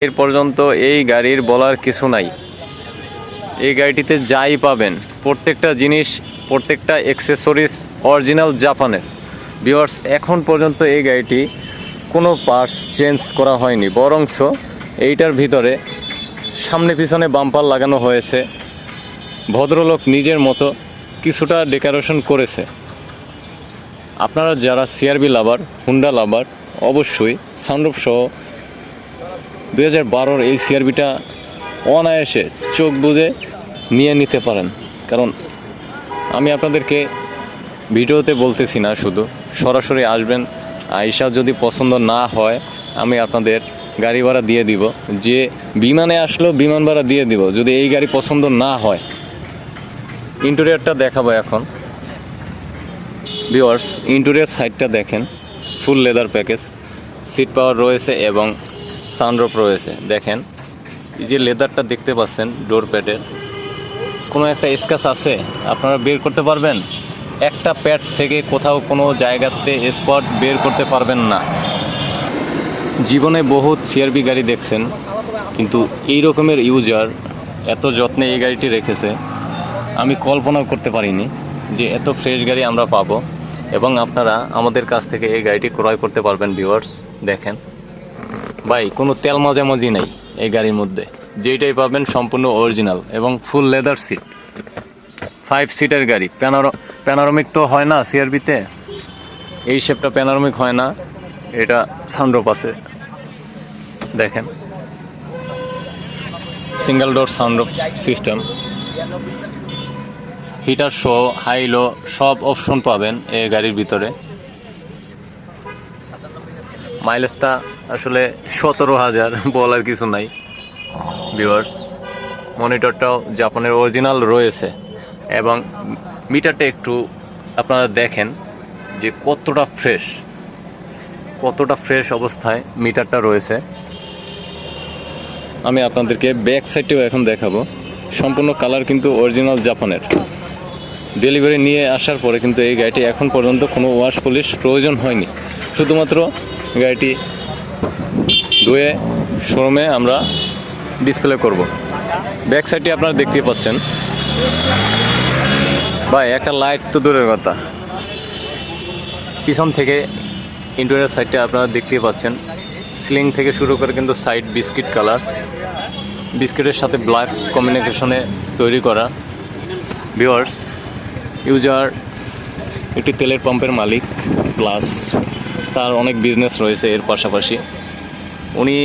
এর পর্যন্ত এই গাড়ির বলার কিছু নাই। এই গাড়িটিতে যাই পাবেন প্রত্যেকটা জিনিস, প্রত্যেকটা অ্যাক্সেসরিজ অরিজিনাল জাপানের। ভিউয়ার্স, এখন পর্যন্ত এই গাড়িটি কোনো পার্টস চেঞ্জ করা হয়নি, বরঞ্চ এইটার ভিতরে সামনে পিছনে বাম্পার লাগানো হয়েছে। ভদ্রলোক নিজের মতো কিছুটা ডেকোরেশন করেছে। আপনারা যারা সিআরবি লাভার, হুন্ডা লাভার, অবশ্যই সানরুফ সহ 2012-র এই সিআরবিটা অনায়াসে চোখ বুজে নিয়ে নিতে পারেন। কারণ আমি আপনাদেরকে ভিডিওতে বলতেছি না, শুধু সরাসরি আসবেন। আইসা যদি পছন্দ না হয় আমি আপনাদের গাড়ি ভাড়া দিয়ে দিব। যে বিমানে আসলেও বিমান ভাড়া দিয়ে দিব যদি এই গাড়ি পছন্দ না হয়। ইন্টেরিয়রটা দেখাবো এখন। ভিউয়ার্স, ইন্টেরিয়র সাইডটা দেখেন, full leather package, seat power রয়েছে এবং সানরুফ রয়েছে। দেখেন এই যে লেদারটা দেখতে পাচ্ছেন ডোর প্যাডের, কোনো একটা স্ক্র্যাচ আছে আপনারা বের করতে পারবেন? একটা প্যাড থেকে কোথাও কোনো জায়গাতে স্পট বের করতে পারবেন না। জীবনে বহুত সিআরবি গাড়ি দেখছেন, কিন্তু এই রকমের ইউজার এত যত্নে এই গাড়িটি রেখেছে আমি কল্পনাও করতে পারিনি যে এত ফ্রেশ গাড়ি আমরা পাবো। এবং আপনারা আমাদের কাছ থেকে এই গাড়িটি ক্রয় করতে পারবেন। ভিউয়ার্স দেখেন ভাই, কোনো তেল মাঝামাঝি নেই এই গাড়ির মধ্যে। যেইটাই পাবেন সম্পূর্ণ অরিজিনাল এবং ফুল লেদার সিট। 5 সিটের গাড়ি, প্যানোরামিক তো হয় না সিআরবিতে, এই শেপটা প্যানোরামিক হয় না। এটা সানরুফ আছে, দেখেন single door sunroof system. Heater সহ হাই লো সব অপশন পাবেন এই গাড়ির ভিতরে। মাইলেজটা আসলে 17,000, বলার কিছু নাই। ভিউয়ার্স, মনিটরটাও জাপানের অরিজিনাল রয়েছে এবং মিটারটা একটু আপনারা দেখেন যে কতটা ফ্রেশ অবস্থায় মিটারটা রয়েছে। আমি আপনাদেরকে ব্যাক সাইডটাও এখন দেখাবো। সম্পূর্ণ কালার কিন্তু অরিজিনাল জাপানের। ডেলিভারি নিয়ে আসার পরে কিন্তু এই গাড়িটি এখন পর্যন্ত কোনো ওয়াশ পলিশ প্রয়োজন হয়নি। শুধুমাত্র গাড়িটি ধুয়ে শোরুমে আমরা ডিসপ্লে করব। ব্যাক সাইডটি আপনারা দেখতেই পাচ্ছেন। ভাই, একটা লাইট তো দূরের কথা, পিছন থেকে ইন্টেরিয়র সাইডটা আপনারা দেখতেই পাচ্ছেন। সিলিং থেকে শুরু করে কিন্তু সাইড বিস্কিট কালার, বিস্কিটের সাথে ব্ল্যাক কম্বিনেশনে তৈরি করা। ভিউয়ার্স, ইউজার একটি তেলের পাম্পের মালিক, প্লাস তার অনেক বিজনেস রয়েছে এর পাশাপাশি। উনি